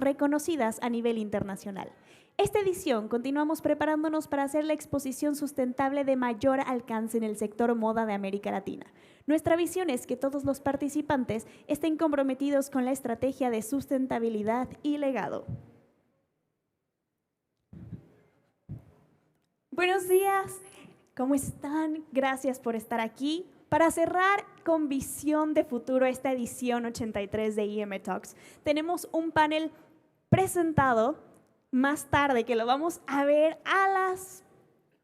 reconocidas a nivel internacional. Esta edición continuamos preparándonos para hacer la exposición sustentable de mayor alcance en el sector moda de América Latina. Nuestra visión es que todos los participantes estén comprometidos con la estrategia de sustentabilidad y legado. Buenos días, ¿cómo están? Gracias por estar aquí. Para cerrar con visión de futuro esta edición 83 de IM Talks, tenemos un panel presentado más tarde que lo vamos a ver a las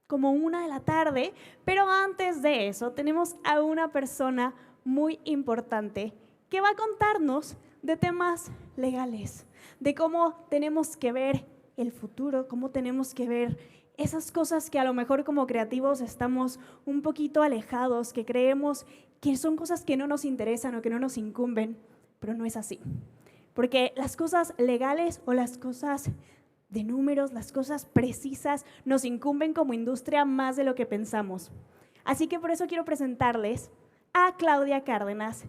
como 1 de la tarde, pero antes de eso tenemos a una persona muy importante que va a contarnos de temas legales, de cómo tenemos que ver el futuro, cómo tenemos que ver esas cosas que a lo mejor como creativos estamos un poquito alejados, que creemos que son cosas que no nos interesan o que no nos incumben, pero no es así. Porque las cosas legales o las cosas de números, las cosas precisas, nos incumben como industria más de lo que pensamos. Así que por eso quiero presentarles a Claudia Cárdenas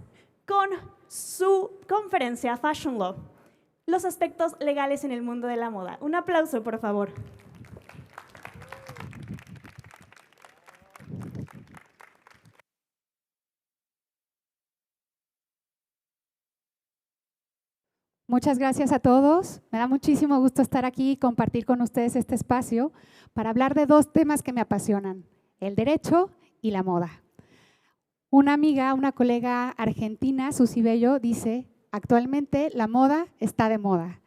con su conferencia Fashion Law, los aspectos legales en el mundo de la moda. Un aplauso, por favor. Muchas gracias a todos. Me da muchísimo gusto estar aquí y compartir con ustedes este espacio para hablar de dos temas que me apasionan, el derecho y la moda. Una amiga, una colega argentina, Susi Bello, dice, actualmente la moda está de moda.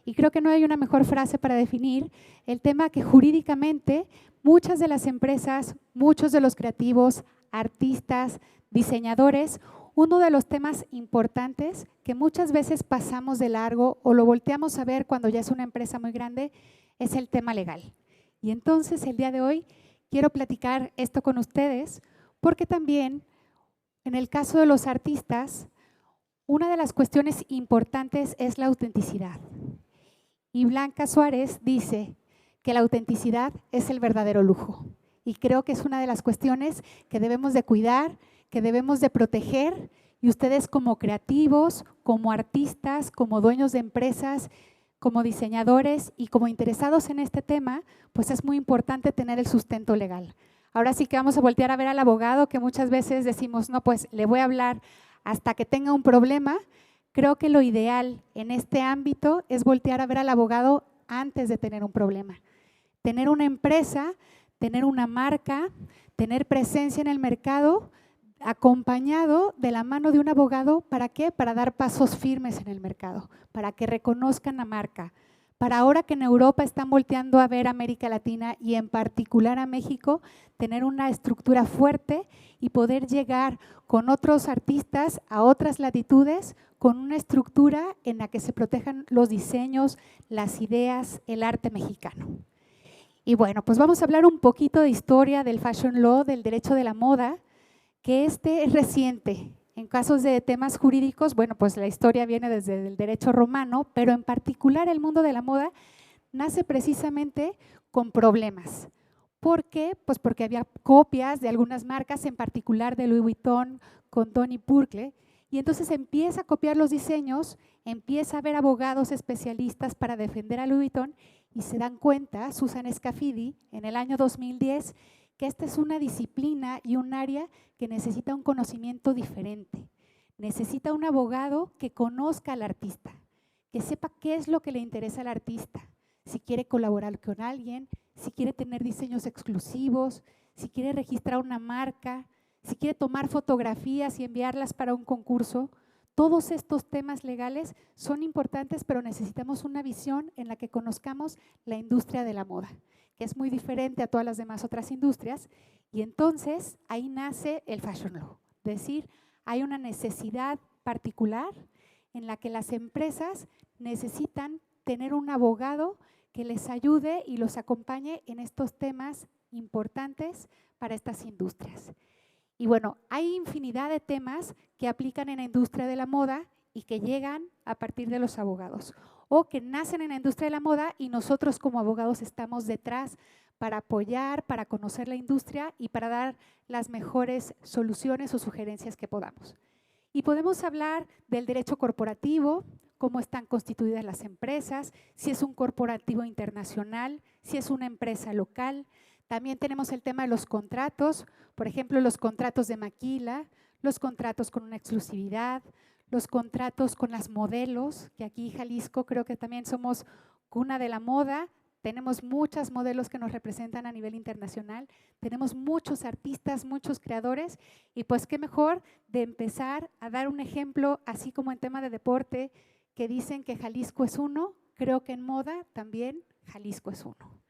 Y creo que no hay una mejor frase para definir el tema que jurídicamente muchas de las empresas, muchos de los creativos, artistas, diseñadores, uno de los temas importantes que muchas veces pasamos de largo o lo volteamos a ver cuando ya es una empresa muy grande es el tema legal. Y entonces el día de hoy quiero platicar esto con ustedes porque también en el caso de los artistas, una de las cuestiones importantes es la autenticidad. Y Blanca Suárez dice que la autenticidad es el verdadero lujo. Y creo que es una de las cuestiones que debemos de cuidar, que debemos de proteger, y ustedes como creativos, como artistas, como dueños de empresas, como diseñadores y como interesados en este tema, pues es muy importante tener el sustento legal. Ahora sí que vamos a voltear a ver al abogado, que muchas veces decimos, no, pues le voy a hablar hasta que tenga un problema. Creo que lo ideal en este ámbito es voltear a ver al abogado antes de tener un problema. Tener una empresa, tener una marca, tener presencia en el mercado, acompañado de la mano de un abogado, ¿para qué? Para dar pasos firmes en el mercado, para que reconozcan la marca. Para ahora que en Europa están volteando a ver América Latina y en particular a México, tener una estructura fuerte y poder llegar con otros artistas a otras latitudes con una estructura en la que se protejan los diseños, las ideas, el arte mexicano. Y bueno, pues vamos a hablar un poquito de historia del Fashion Law, del derecho de la moda, que este es reciente. En casos de temas jurídicos, bueno, pues la historia viene desde el derecho romano, pero en particular el mundo de la moda nace precisamente con problemas. ¿Por qué? Pues porque había copias de algunas marcas, en particular de Louis Vuitton con Tony Burkle, y entonces empieza a copiar los diseños, empieza a haber abogados especialistas para defender a Louis Vuitton y se dan cuenta, Susan Scafidi, en el año 2010, que esta es una disciplina y un área que necesita un conocimiento diferente. Necesita un abogado que conozca al artista, que sepa qué es lo que le interesa al artista, si quiere colaborar con alguien, si quiere tener diseños exclusivos, si quiere registrar una marca, si quiere tomar fotografías y enviarlas para un concurso. Todos estos temas legales son importantes, pero necesitamos una visión en la que conozcamos la industria de la moda, que es muy diferente a todas las demás otras industrias, y entonces ahí nace el Fashion Law. Es decir, hay una necesidad particular en la que las empresas necesitan tener un abogado que les ayude y los acompañe en estos temas importantes para estas industrias. Y bueno, hay infinidad de temas que aplican en la industria de la moda y que llegan a partir de los abogados o que nacen en la industria de la moda y nosotros como abogados estamos detrás para apoyar, para conocer la industria y para dar las mejores soluciones o sugerencias que podamos. Y podemos hablar del derecho corporativo, cómo están constituidas las empresas, si es un corporativo internacional, si es una empresa local. También tenemos el tema de los contratos, por ejemplo, los contratos de maquila, los contratos con una exclusividad, los contratos con las modelos, que aquí Jalisco creo que también somos cuna de la moda. Tenemos muchas modelos que nos representan a nivel internacional, tenemos muchos artistas, muchos creadores y pues qué mejor de empezar a dar un ejemplo, así como en tema de deporte, que dicen que Jalisco es uno, creo que en moda también Jalisco es uno.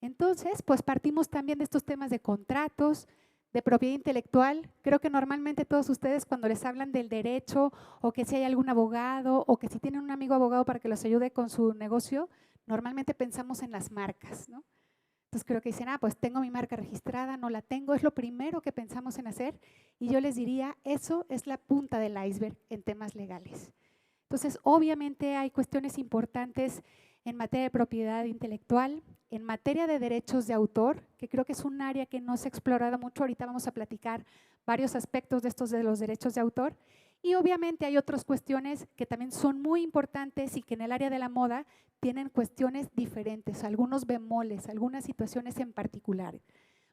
Entonces, pues partimos también de estos temas de contratos, de propiedad intelectual. Creo que normalmente todos ustedes cuando les hablan del derecho o que si hay algún abogado o que si tienen un amigo abogado para que los ayude con su negocio, normalmente pensamos en las marcas, ¿no? Entonces creo que dicen, pues tengo mi marca registrada, no la tengo, es lo primero que pensamos en hacer y yo les diría, eso es la punta del iceberg en temas legales. Entonces, obviamente hay cuestiones importantes en materia de propiedad intelectual, en materia de derechos de autor, que creo que es un área que no se ha explorado mucho. Ahorita vamos a platicar varios aspectos de estos de los derechos de autor. Y obviamente hay otras cuestiones que también son muy importantes y que en el área de la moda tienen cuestiones diferentes, algunos bemoles, algunas situaciones en particular.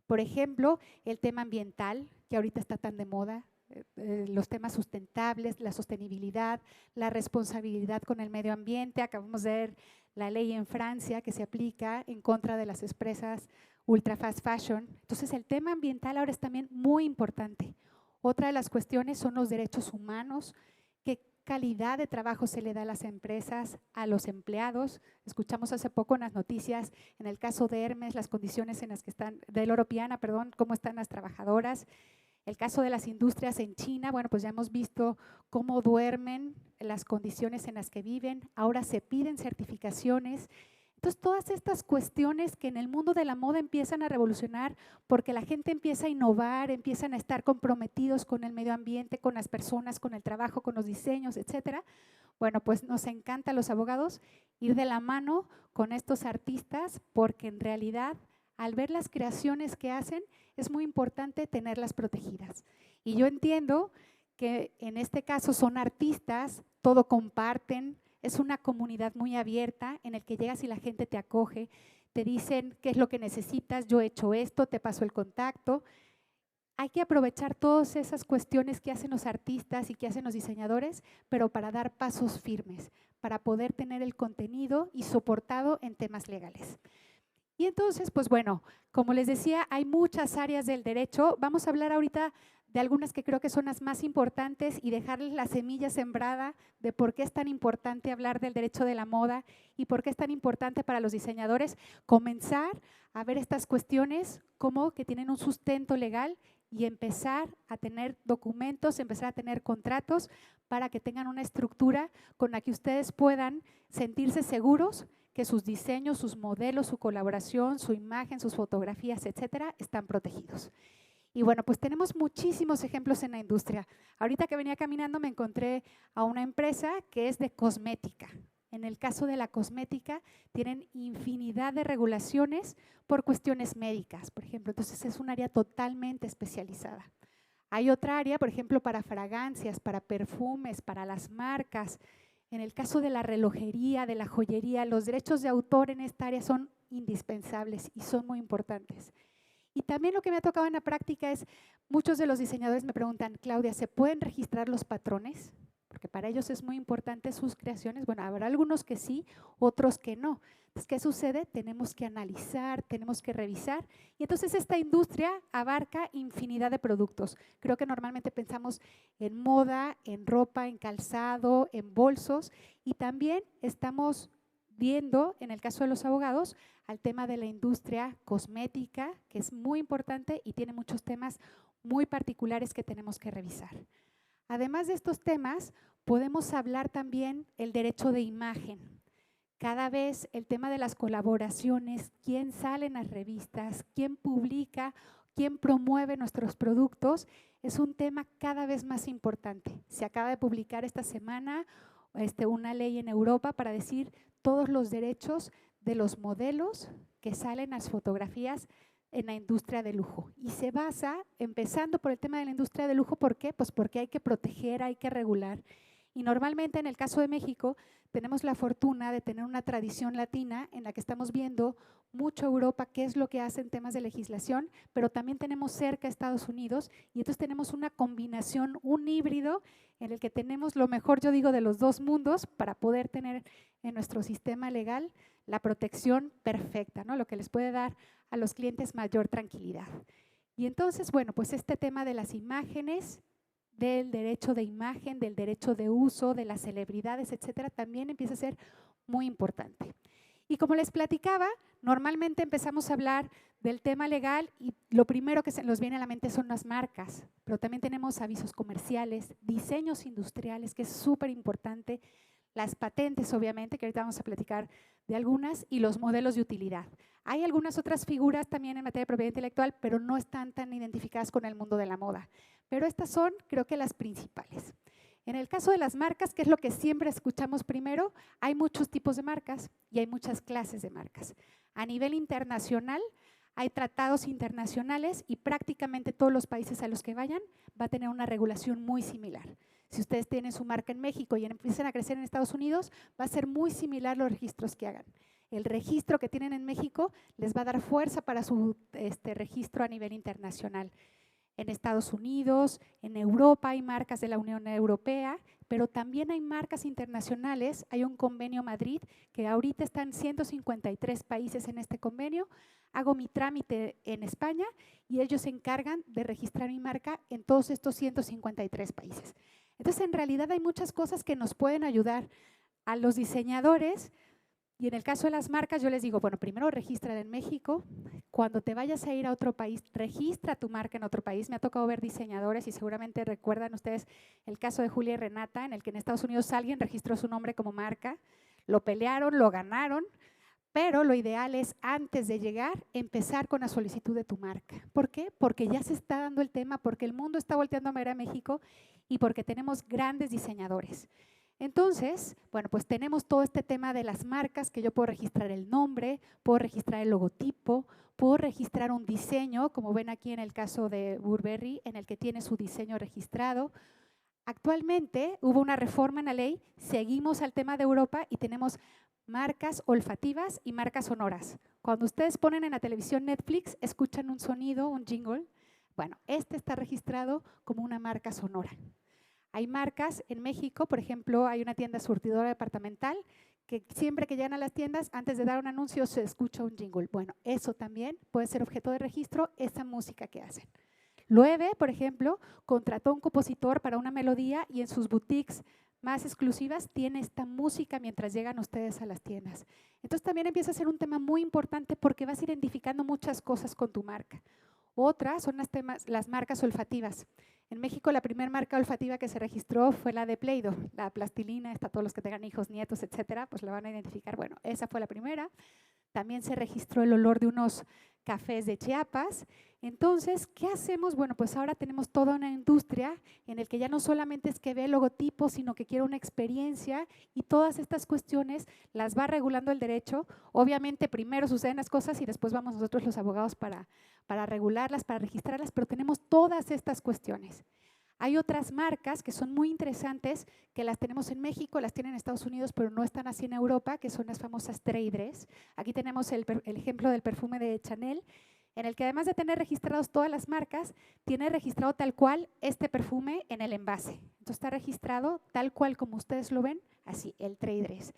Por ejemplo, el tema ambiental, que ahorita está tan de moda, los temas sustentables, la sostenibilidad, la responsabilidad con el medio ambiente. Acabamos de ver la ley en Francia que se aplica en contra de las empresas ultra fast fashion. Entonces, el tema ambiental ahora es también muy importante. Otra de las cuestiones son los derechos humanos, qué calidad de trabajo se le da a las empresas, a los empleados. Escuchamos hace poco en las noticias, en el caso de Hermes, las condiciones en las que están, de Loro Piana, perdón, cómo están las trabajadoras. El caso de las industrias en China, bueno, pues ya hemos visto cómo duermen, las condiciones en las que viven, ahora se piden certificaciones. Entonces, todas estas cuestiones que en el mundo de la moda empiezan a revolucionar porque la gente empieza a innovar, empiezan a estar comprometidos con el medio ambiente, con las personas, con el trabajo, con los diseños, etcétera. Bueno, pues nos encanta a los abogados ir de la mano con estos artistas porque en realidad al ver las creaciones que hacen, es muy importante tenerlas protegidas. Y yo entiendo que en este caso son artistas, todo comparten, es una comunidad muy abierta en el que llegas y la gente te acoge, te dicen qué es lo que necesitas, yo he hecho esto, te paso el contacto. Hay que aprovechar todas esas cuestiones que hacen los artistas y que hacen los diseñadores, pero para dar pasos firmes, para poder tener el contenido y soportado en temas legales. Y entonces, pues bueno, como les decía, hay muchas áreas del derecho. Vamos a hablar ahorita de algunas que creo que son las más importantes y dejarles la semilla sembrada de por qué es tan importante hablar del derecho de la moda y por qué es tan importante para los diseñadores comenzar a ver estas cuestiones como que tienen un sustento legal y empezar a tener documentos, empezar a tener contratos para que tengan una estructura con la que ustedes puedan sentirse seguros que sus diseños, sus modelos, su colaboración, su imagen, sus fotografías, etcétera, están protegidos. Y bueno, pues tenemos muchísimos ejemplos en la industria. Ahorita que venía caminando me encontré a una empresa que es de cosmética. En el caso de la cosmética tienen infinidad de regulaciones por cuestiones médicas, por ejemplo. Entonces es un área totalmente especializada. Hay otra área, por ejemplo, para fragancias, para perfumes, para las marcas. En el caso de la relojería, de la joyería, los derechos de autor en esta área son indispensables y son muy importantes. Y también lo que me ha tocado en la práctica es, muchos de los diseñadores me preguntan, Claudia, ¿se pueden registrar los patrones? Porque para ellos es muy importante sus creaciones. Bueno, habrá algunos que sí, otros que no. Entonces, ¿qué sucede? Tenemos que analizar, tenemos que revisar. Y entonces esta industria abarca infinidad de productos. Creo que normalmente pensamos en moda, en ropa, en calzado, en bolsos. Y también estamos viendo, en el caso de los abogados, al tema de la industria cosmética, que es muy importante y tiene muchos temas muy particulares que tenemos que revisar. Además de estos temas, podemos hablar también el derecho de imagen. Cada vez el tema de las colaboraciones, quién sale en las revistas, quién publica, quién promueve nuestros productos, es un tema cada vez más importante. Se acaba de publicar esta semana una ley en Europa para decir todos los derechos de los modelos que salen en las fotografías en la industria de lujo. Y se basa, empezando por el tema de la industria de lujo, ¿por qué? Pues porque hay que proteger, hay que regular. Y normalmente en el caso de México tenemos la fortuna de tener una tradición latina en la que estamos viendo mucho Europa, qué es lo que hace en temas de legislación, pero también tenemos cerca Estados Unidos y entonces tenemos una combinación, un híbrido en el que tenemos lo mejor, yo digo, de los dos mundos para poder tener en nuestro sistema legal la protección perfecta, ¿no? Lo que les puede dar a los clientes mayor tranquilidad. Y entonces, bueno, pues este tema de las imágenes, del derecho de imagen, del derecho de uso, de las celebridades, etcétera, también empieza a ser muy importante. Y como les platicaba, normalmente empezamos a hablar del tema legal y lo primero que se nos viene a la mente son las marcas, pero también tenemos avisos comerciales, diseños industriales, que es súper importante, las patentes, obviamente, que ahorita vamos a platicar de algunas, y los modelos de utilidad. Hay algunas otras figuras también en materia de propiedad intelectual, pero no están tan identificadas con el mundo de la moda. Pero estas son, creo que, las principales. En el caso de las marcas, que es lo que siempre escuchamos primero, hay muchos tipos de marcas y hay muchas clases de marcas. A nivel internacional, hay tratados internacionales y prácticamente todos los países a los que vayan va a tener una regulación muy similar. Si ustedes tienen su marca en México y empiezan a crecer en Estados Unidos, va a ser muy similar los registros que hagan. El registro que tienen en México les va a dar fuerza para su registro a nivel internacional. En Estados Unidos, en Europa hay marcas de la Unión Europea, pero también hay marcas internacionales. Hay un convenio Madrid que ahorita están 153 países en este convenio. Hago mi trámite en España y ellos se encargan de registrar mi marca en todos estos 153 países. Entonces, en realidad hay muchas cosas que nos pueden ayudar a los diseñadores. Y en el caso de las marcas, yo les digo, bueno, primero registra en México. Cuando te vayas a ir a otro país, registra tu marca en otro país. Me ha tocado ver diseñadores y seguramente recuerdan ustedes el caso de Julia y Renata, en el que en Estados Unidos alguien registró su nombre como marca, lo pelearon, lo ganaron, pero lo ideal es antes de llegar empezar con la solicitud de tu marca. ¿Por qué? Porque ya se está dando el tema, porque el mundo está volteando a ver a México y porque tenemos grandes diseñadores. Entonces, bueno, pues tenemos todo este tema de las marcas, que yo puedo registrar el nombre, puedo registrar el logotipo, puedo registrar un diseño, como ven aquí en el caso de Burberry, en el que tiene su diseño registrado. Actualmente hubo una reforma en la ley, seguimos al tema de Europa y tenemos marcas olfativas y marcas sonoras. Cuando ustedes ponen en la televisión Netflix, escuchan un sonido, un jingle. Bueno, este está registrado como una marca sonora. Hay marcas en México, por ejemplo, hay una tienda surtidora departamental que siempre que llegan a las tiendas, antes de dar un anuncio, se escucha un jingle. Bueno, eso también puede ser objeto de registro, esa música que hacen. Loewe, por ejemplo, contrató a un compositor para una melodía y en sus boutiques más exclusivas tiene esta música mientras llegan ustedes a las tiendas. Entonces también empieza a ser un tema muy importante porque vas identificando muchas cosas con tu marca. Otras son las marcas olfativas. En México la primera marca olfativa que se registró fue la de Play-Doh, la plastilina, está todos los que tengan hijos, nietos, etcétera, pues la van a identificar. Bueno, esa fue la primera. También se registró el olor de unos cafés de Chiapas. Entonces, ¿qué hacemos? Bueno, pues ahora tenemos toda una industria en el que ya no solamente es que ve el logotipo, sino que quiere una experiencia y todas estas cuestiones las va regulando el derecho. Obviamente primero suceden las cosas y después vamos nosotros los abogados para regularlas, para registrarlas, pero tenemos todas estas cuestiones. Hay otras marcas que son muy interesantes, que las tenemos en México, las tienen en Estados Unidos, pero no están así en Europa, que son las famosas trade dress. Aquí tenemos el ejemplo del perfume de Chanel, en el que además de tener registrados todas las marcas, tiene registrado tal cual este perfume en el envase. Entonces está registrado tal cual como ustedes lo ven, así, el trade dress.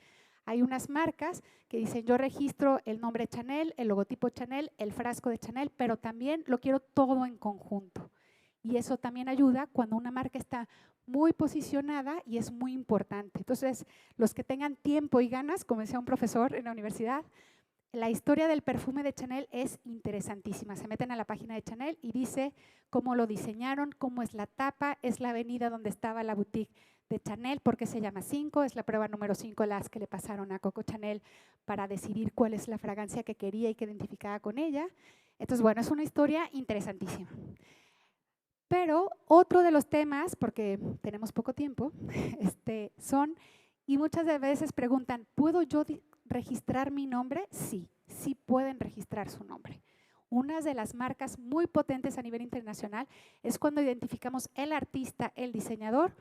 Hay unas marcas que dicen, yo registro el nombre Chanel, el logotipo Chanel, el frasco de Chanel, pero también lo quiero todo en conjunto. Y eso también ayuda cuando una marca está muy posicionada y es muy importante. Entonces, los que tengan tiempo y ganas, como decía un profesor en la universidad, la historia del perfume de Chanel es interesantísima. Se meten a la página de Chanel y dice cómo lo diseñaron, cómo es la tapa, es la avenida donde estaba la boutique de Chanel, porque se llama 5, es la prueba número 5 las que le pasaron a Coco Chanel para decidir cuál es la fragancia que quería y que identificaba con ella. Entonces, bueno, es una historia interesantísima. Pero otro de los temas, porque tenemos poco tiempo, son, y muchas veces preguntan, ¿puedo yo registrar mi nombre? Sí, sí pueden registrar su nombre. Una de las marcas muy potentes a nivel internacional es cuando identificamos el artista, el diseñador,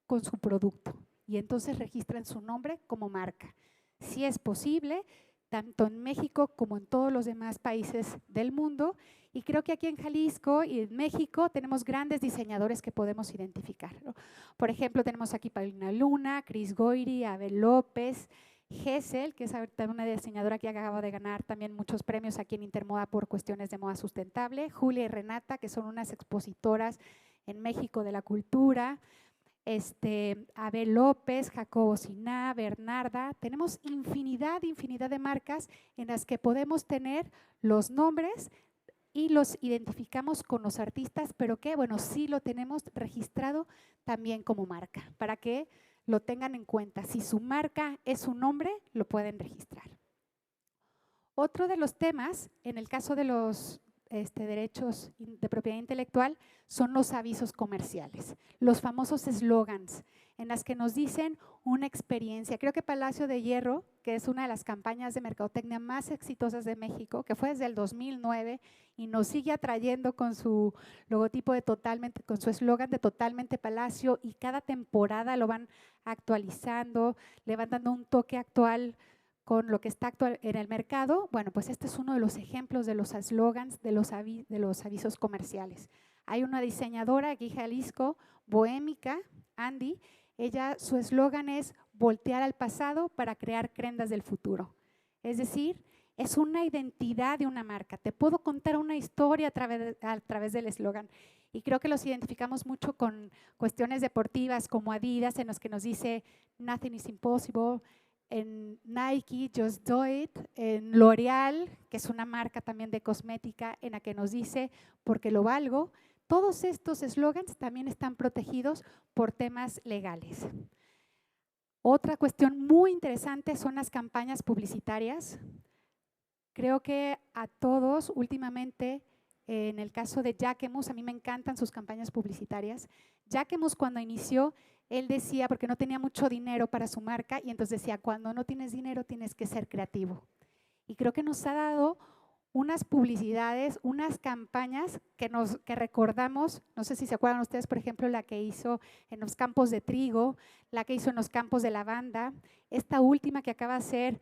con su producto. y entonces registran su nombre como marca. Sí es posible, tanto en México como en todos los demás países del mundo, y creo que aquí en Jalisco y en México tenemos grandes diseñadores que podemos identificar, ¿no? Por ejemplo, tenemos aquí Paulina Luna, Cris Goyri, Abel López, Gesell, que es una diseñadora que acaba de ganar también muchos premios aquí en Intermoda por cuestiones de moda sustentable, Julia y Renata, que son unas expositoras en México de la cultura, Abel López, Jacobo Siná, Bernarda. Tenemos infinidad de marcas en las que podemos tener los nombres y los identificamos con los artistas, pero que, bueno, sí lo tenemos registrado también como marca, para que lo tengan en cuenta. Si su marca es su nombre, lo pueden registrar. Otro de los temas, en el caso de los derechos de propiedad intelectual, son los avisos comerciales, los famosos eslogans en las que nos dicen una experiencia. Creo que Palacio de Hierro, que es una de las campañas de mercadotecnia más exitosas de México, que fue desde el 2009 y nos sigue atrayendo con su logotipo de totalmente, con su eslogan de Totalmente Palacio, y cada temporada lo van actualizando, le van dando un toque actual con lo que está actual en el mercado. Bueno, pues este es uno de los ejemplos de los eslogans de los avisos comerciales. Hay una diseñadora aquí en Jalisco, bohémica, Andy. Ella, su eslogan es voltear al pasado para crear prendas del futuro. Es decir, es una identidad de una marca. Te puedo contar una historia a través del eslogan. Y creo que los identificamos mucho con cuestiones deportivas como Adidas, en los que nos dice Nothing is impossible. En Nike, Just Do It, en L'Oreal, que es una marca también de cosmética, en la que nos dice porque lo valgo. Todos estos eslogans también están protegidos por temas legales. Otra cuestión muy interesante son las campañas publicitarias. Creo que a todos últimamente, en el caso de Jacquemus, a mí me encantan sus campañas publicitarias. Jacquemus, cuando inició, él decía, porque no tenía mucho dinero para su marca, y entonces decía, cuando no tienes dinero tienes que ser creativo. Y creo que nos ha dado unas publicidades, unas campañas que recordamos, no sé si se acuerdan ustedes, por ejemplo, la que hizo en los campos de trigo, la que hizo en los campos de lavanda, esta última que acaba de ser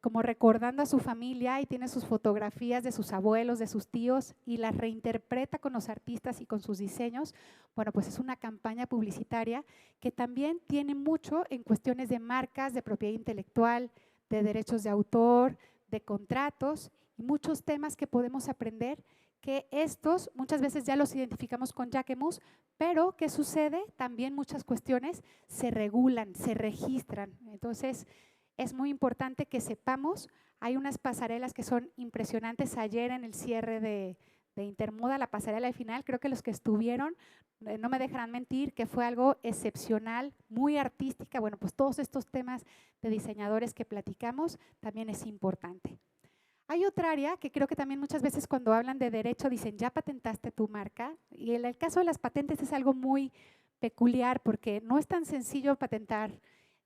como recordando a su familia y tiene sus fotografías de sus abuelos, de sus tíos, y las reinterpreta con los artistas y con sus diseños. Bueno, pues es una campaña publicitaria que también tiene mucho en cuestiones de marcas, de propiedad intelectual, de derechos de autor, de contratos y muchos temas que podemos aprender, que estos muchas veces ya los identificamos con Jacquemus, pero ¿qué sucede? También muchas cuestiones se regulan, se registran. Entonces, es muy importante que sepamos, hay unas pasarelas que son impresionantes. Ayer en el cierre de Intermoda, la pasarela de final, creo que los que estuvieron no me dejarán mentir que fue algo excepcional, muy artística. Bueno, pues todos estos temas de diseñadores que platicamos también es importante. Hay otra área que creo que también muchas veces cuando hablan de derecho dicen, ya patentaste tu marca, y en el caso de las patentes es algo muy peculiar porque no es tan sencillo patentar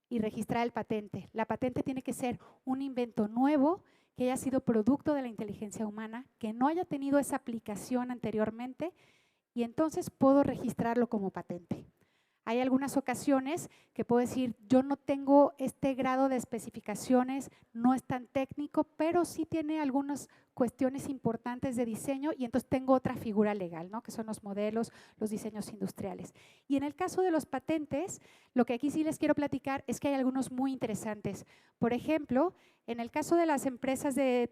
y registrar el patente. La patente tiene que ser un invento nuevo que haya sido producto de la inteligencia humana, que no haya tenido esa aplicación anteriormente, y entonces puedo registrarlo como patente. Hay algunas ocasiones que puedo decir, yo no tengo este grado de especificaciones, no es tan técnico, pero sí tiene algunas cuestiones importantes de diseño, y entonces tengo otra figura legal, ¿no? Que son los modelos, los diseños industriales. Y en el caso de los patentes, lo que aquí sí les quiero platicar es que hay algunos muy interesantes. Por ejemplo, en el caso de las empresas de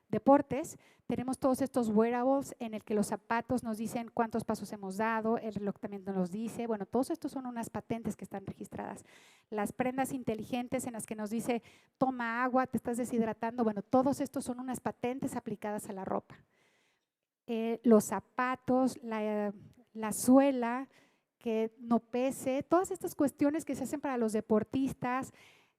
deportes, tenemos todos estos wearables en el que los zapatos nos dicen cuántos pasos hemos dado, el reloj también nos dice. Bueno, todos estos son unas patentes que están registradas. Las prendas inteligentes en las que nos dice toma agua, te estás deshidratando. Bueno, todos estos son unas patentes aplicadas a la ropa. Los zapatos, la suela, que no pese, todas estas cuestiones que se hacen para los deportistas,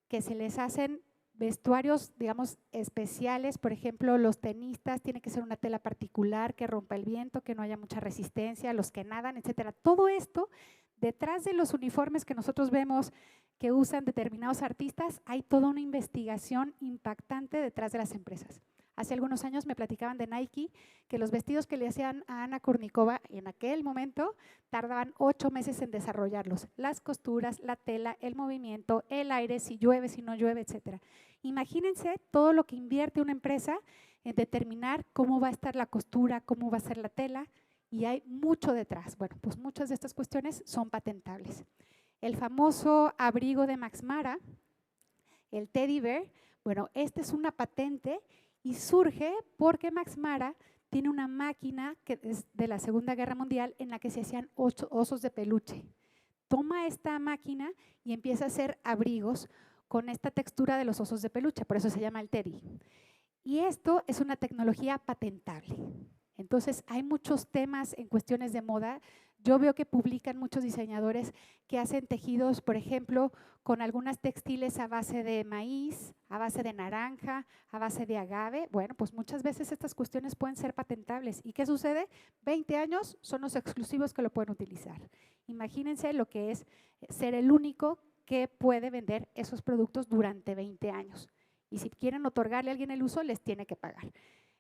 que se les hacen vestuarios, digamos, especiales. Por ejemplo, los tenistas tiene que ser una tela particular que rompa el viento, que no haya mucha resistencia, los que nadan, etcétera. Todo esto, detrás de los uniformes que nosotros vemos que usan determinados artistas, hay toda una investigación impactante detrás de las empresas. Hace algunos años me platicaban de Nike que los vestidos que le hacían a Ana Kournikova en aquel momento tardaban 8 meses en desarrollarlos. Las costuras, la tela, el movimiento, el aire, si llueve, si no llueve, etcétera. Imagínense todo lo que invierte una empresa en determinar cómo va a estar la costura, cómo va a ser la tela, y hay mucho detrás. Bueno, pues muchas de estas cuestiones son patentables. El famoso abrigo de Max Mara, el Teddy Bear, bueno, esta es una patente y surge porque Max Mara tiene una máquina que es de la Segunda Guerra Mundial en la que se hacían osos de peluche. Toma esta máquina y empieza a hacer abrigos con esta textura de los osos de peluche, por eso se llama el Teddy. Y esto es una tecnología patentable. Entonces, hay muchos temas en cuestiones de moda. Yo veo que publican muchos diseñadores que hacen tejidos, por ejemplo, con algunas textiles a base de maíz, a base de naranja, a base de agave. Bueno, pues muchas veces estas cuestiones pueden ser patentables. ¿Y qué sucede? 20 años son los exclusivos que lo pueden utilizar. Imagínense lo que es ser el único que puede vender esos productos durante 20 años. Y si quieren otorgarle a alguien el uso, les tiene que pagar.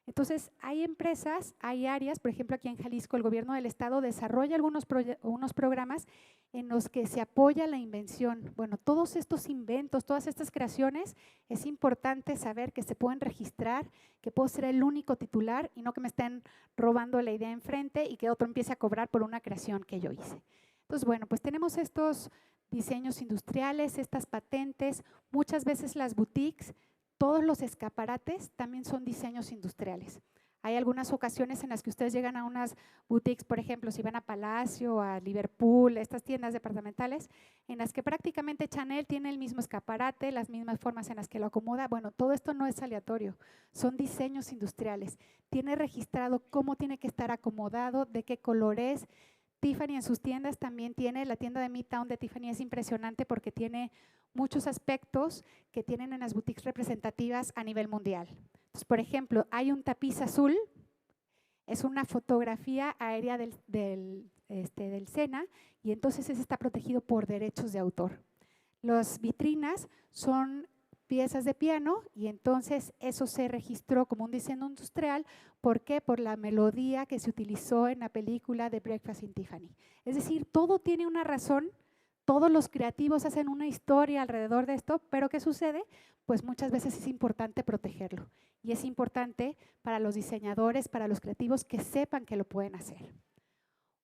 Entonces, hay empresas, hay áreas, por ejemplo, aquí en Jalisco el gobierno del estado desarrolla unos programas en los que se apoya la invención. Bueno, todos estos inventos, todas estas creaciones, es importante saber que se pueden registrar, que puedo ser el único titular y no que me estén robando la idea enfrente y que otro empiece a cobrar por una creación que yo hice. Entonces, bueno, pues tenemos estos diseños industriales, estas patentes, muchas veces las boutiques. Todos los escaparates también son diseños industriales. Hay algunas ocasiones en las que ustedes llegan a unas boutiques, por ejemplo, si van a Palacio, a Liverpool, estas tiendas departamentales, en las que prácticamente Chanel tiene el mismo escaparate, las mismas formas en las que lo acomoda. Bueno, todo esto no es aleatorio, son diseños industriales. Tiene registrado cómo tiene que estar acomodado, de qué color es. Tiffany en sus tiendas también tiene, la tienda de Midtown de Tiffany es impresionante porque tiene muchos aspectos que tienen en las boutiques representativas a nivel mundial. Entonces, por ejemplo, hay un tapiz azul, es una fotografía aérea del Sena y entonces ese está protegido por derechos de autor. Las vitrinas son piezas de piano y entonces eso se registró como un diseño industrial. ¿Por qué? Por la melodía que se utilizó en la película de Breakfast in Tiffany. Es decir, todo tiene una razón, todos los creativos hacen una historia alrededor de esto, pero ¿qué sucede? Pues muchas veces es importante protegerlo y es importante para los diseñadores, para los creativos que sepan que lo pueden hacer.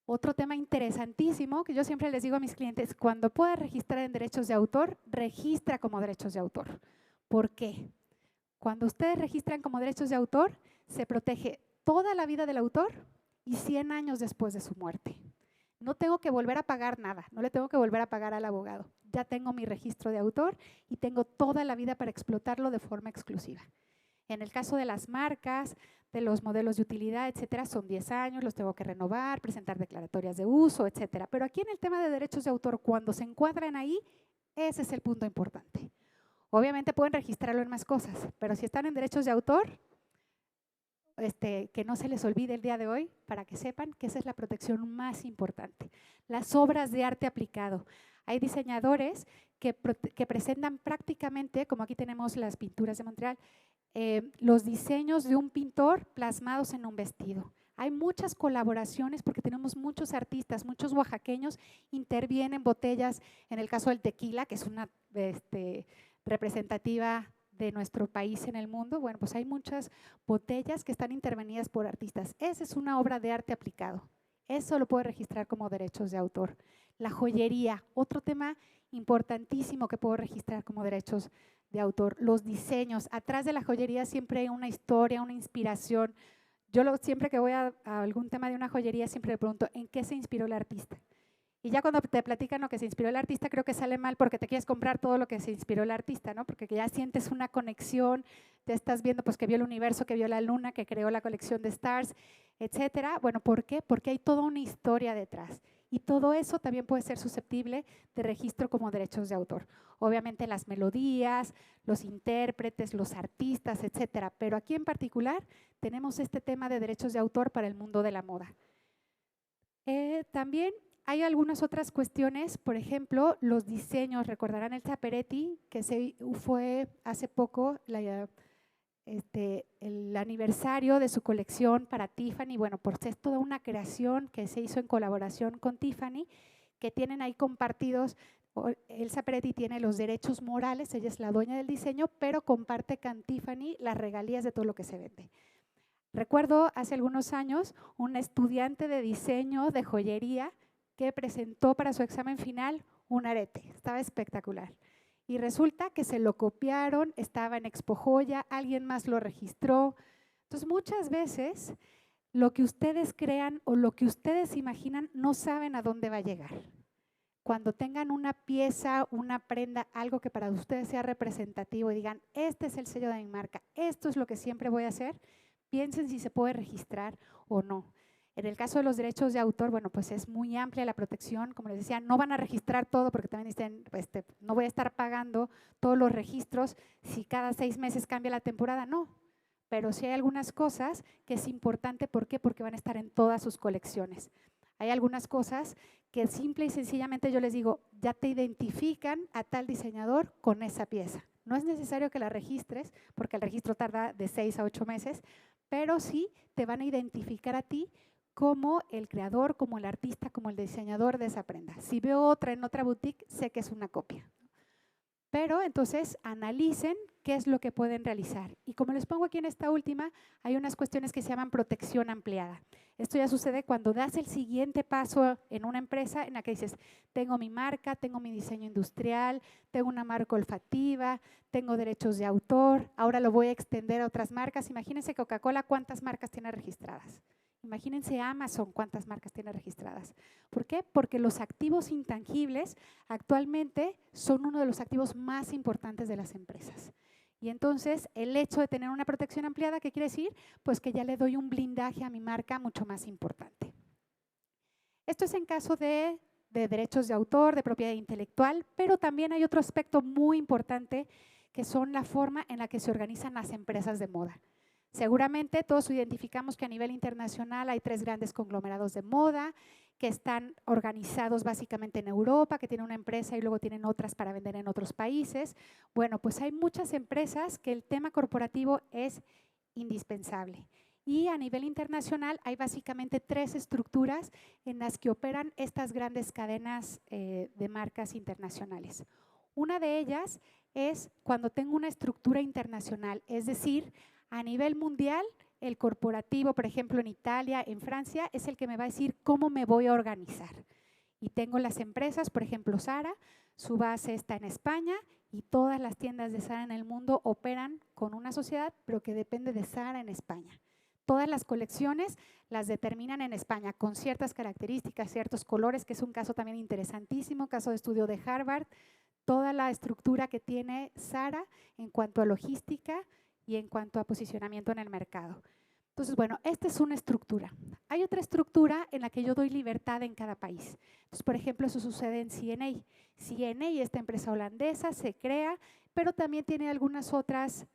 Otro tema interesantísimo que yo siempre les digo a mis clientes, cuando puedas registrar en derechos de autor, registra como derechos de autor. ¿Por qué? Cuando ustedes registran como derechos de autor, se protege toda la vida del autor y 100 años después de su muerte. No tengo que volver a pagar nada, no le tengo que volver a pagar al abogado. Ya tengo mi registro de autor y tengo toda la vida para explotarlo de forma exclusiva. En el caso de las marcas, de los modelos de utilidad, etcétera, son 10 años, los tengo que renovar, presentar declaratorias de uso, etcétera. Pero aquí en el tema de derechos de autor, cuando se encuadran ahí, ese es el punto importante. Obviamente pueden registrarlo en más cosas, pero si están en derechos de autor, que no se les olvide el día de hoy, para que sepan que esa es la protección más importante. Las obras de arte aplicado. Hay diseñadores que presentan prácticamente, como aquí tenemos las pinturas de Montreal, los diseños de un pintor plasmados en un vestido. Hay muchas colaboraciones porque tenemos muchos artistas, muchos oaxaqueños intervienen botellas, en el caso del tequila, que es una representativa de nuestro país en el mundo. Bueno, pues hay muchas botellas que están intervenidas por artistas. Esa es una obra de arte aplicado. Eso lo puede registrar como derechos de autor. La joyería, otro tema importantísimo que puedo registrar como derechos de autor. Los diseños, atrás de la joyería siempre hay una historia, una inspiración. Yo siempre que voy a algún tema de una joyería siempre le pregunto, ¿en qué se inspiró el artista? Y ya cuando te platican lo que se inspiró el artista, creo que sale mal porque te quieres comprar todo lo que se inspiró el artista, ¿no? Porque ya sientes una conexión, te estás viendo pues que vio el universo, que vio la luna, que creó la colección de Stars, etcétera. Bueno, ¿por qué? Porque hay toda una historia detrás. Y todo eso también puede ser susceptible de registro como derechos de autor. Obviamente las melodías, los intérpretes, los artistas, etcétera. Pero aquí en particular tenemos este tema de derechos de autor para el mundo de la moda. También hay algunas otras cuestiones, por ejemplo, los diseños. Recordarán el Taperetti, que se fue hace poco el aniversario de su colección para Tiffany. Bueno, pues es toda una creación que se hizo en colaboración con Tiffany, que tienen ahí compartidos. Elsa Peretti tiene los derechos morales, ella es la dueña del diseño, pero comparte con Tiffany las regalías de todo lo que se vende. Recuerdo hace algunos años un estudiante de diseño de joyería que presentó para su examen final un arete, estaba espectacular. Y resulta que se lo copiaron, estaba en Expo Joya, alguien más lo registró. Entonces, muchas veces lo que ustedes crean o lo que ustedes imaginan no saben a dónde va a llegar. Cuando tengan una pieza, una prenda, algo que para ustedes sea representativo y digan, este es el sello de mi marca, esto es lo que siempre voy a hacer, piensen si se puede registrar o no. En el caso de los derechos de autor, bueno, pues es muy amplia la protección. Como les decía, no van a registrar todo porque también dicen, no voy a estar pagando todos los registros si cada 6 meses cambia la temporada. No, pero sí hay algunas cosas que es importante. ¿Por qué? Porque van a estar en todas sus colecciones. Hay algunas cosas que simple y sencillamente yo les digo, ya te identifican a tal diseñador con esa pieza. No es necesario que la registres porque el registro tarda de 6 a 8 meses, pero sí te van a identificar a ti como el creador, como el artista, como el diseñador de esa prenda. Si veo otra en otra boutique, sé que es una copia. Pero entonces analicen qué es lo que pueden realizar. Y como les pongo aquí en esta última, hay unas cuestiones que se llaman protección ampliada. Esto ya sucede cuando das el siguiente paso en una empresa en la que dices, tengo mi marca, tengo mi diseño industrial, tengo una marca olfativa, tengo derechos de autor, ahora lo voy a extender a otras marcas. Imagínense Coca-Cola, ¿cuántas marcas tiene registradas? Imagínense Amazon, ¿cuántas marcas tiene registradas? ¿Por qué? Porque los activos intangibles actualmente son uno de los activos más importantes de las empresas. Y entonces el hecho de tener una protección ampliada, ¿qué quiere decir? Pues que ya le doy un blindaje a mi marca mucho más importante. Esto es en caso de derechos de autor, de propiedad intelectual, pero también hay otro aspecto muy importante que son la forma en la que se organizan las empresas de moda. Seguramente todos identificamos que a nivel internacional hay 3 grandes conglomerados de moda que están organizados básicamente en Europa, que tienen una empresa y luego tienen otras para vender en otros países. Bueno, pues hay muchas empresas que el tema corporativo es indispensable. Y a nivel internacional hay básicamente 3 estructuras en las que operan estas grandes cadenas de marcas internacionales. Una de ellas es cuando tengo una estructura internacional, es decir, a nivel mundial, el corporativo, por ejemplo, en Italia, en Francia, es el que me va a decir cómo me voy a organizar. Y tengo las empresas, por ejemplo, Zara, su base está en España y todas las tiendas de Zara en el mundo operan con una sociedad, pero que depende de Zara en España. Todas las colecciones las determinan en España con ciertas características, ciertos colores, que es un caso también interesantísimo, caso de estudio de Harvard, toda la estructura que tiene Zara en cuanto a logística y en cuanto a posicionamiento en el mercado. Entonces, bueno, esta es una estructura. Hay otra estructura en la que yo doy libertad en cada país. Entonces, por ejemplo, eso sucede en C&A. C&A, esta empresa holandesa, se crea, pero también tiene algunas otras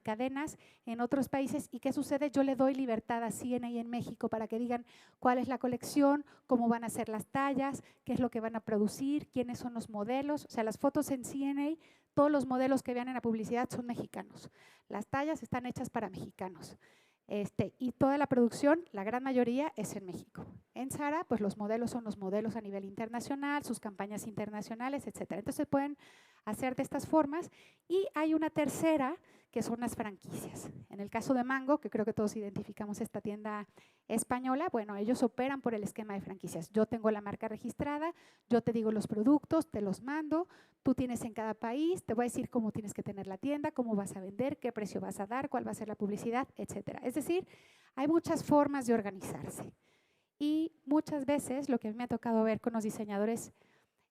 cadenas en otros países. ¿Y qué sucede? Yo le doy libertad a C&A en México para que digan cuál es la colección, cómo van a ser las tallas, qué es lo que van a producir, quiénes son los modelos. O sea, las fotos en C&A, todos los modelos que vean en la publicidad son mexicanos. Las tallas están hechas para mexicanos. Y toda la producción, la gran mayoría, es en México. En Zara, pues los modelos son los modelos a nivel internacional, sus campañas internacionales, etcétera. Entonces se pueden hacer de estas formas. Y hay una tercera, que son las franquicias. En el caso de Mango, que creo que todos identificamos esta tienda española, bueno, ellos operan por el esquema de franquicias. Yo tengo la marca registrada, yo te digo los productos, te los mando, tú tienes en cada país, te voy a decir cómo tienes que tener la tienda, cómo vas a vender, qué precio vas a dar, cuál va a ser la publicidad, etcétera. Es decir, hay muchas formas de organizarse. Y muchas veces lo que a mí me ha tocado ver con los diseñadores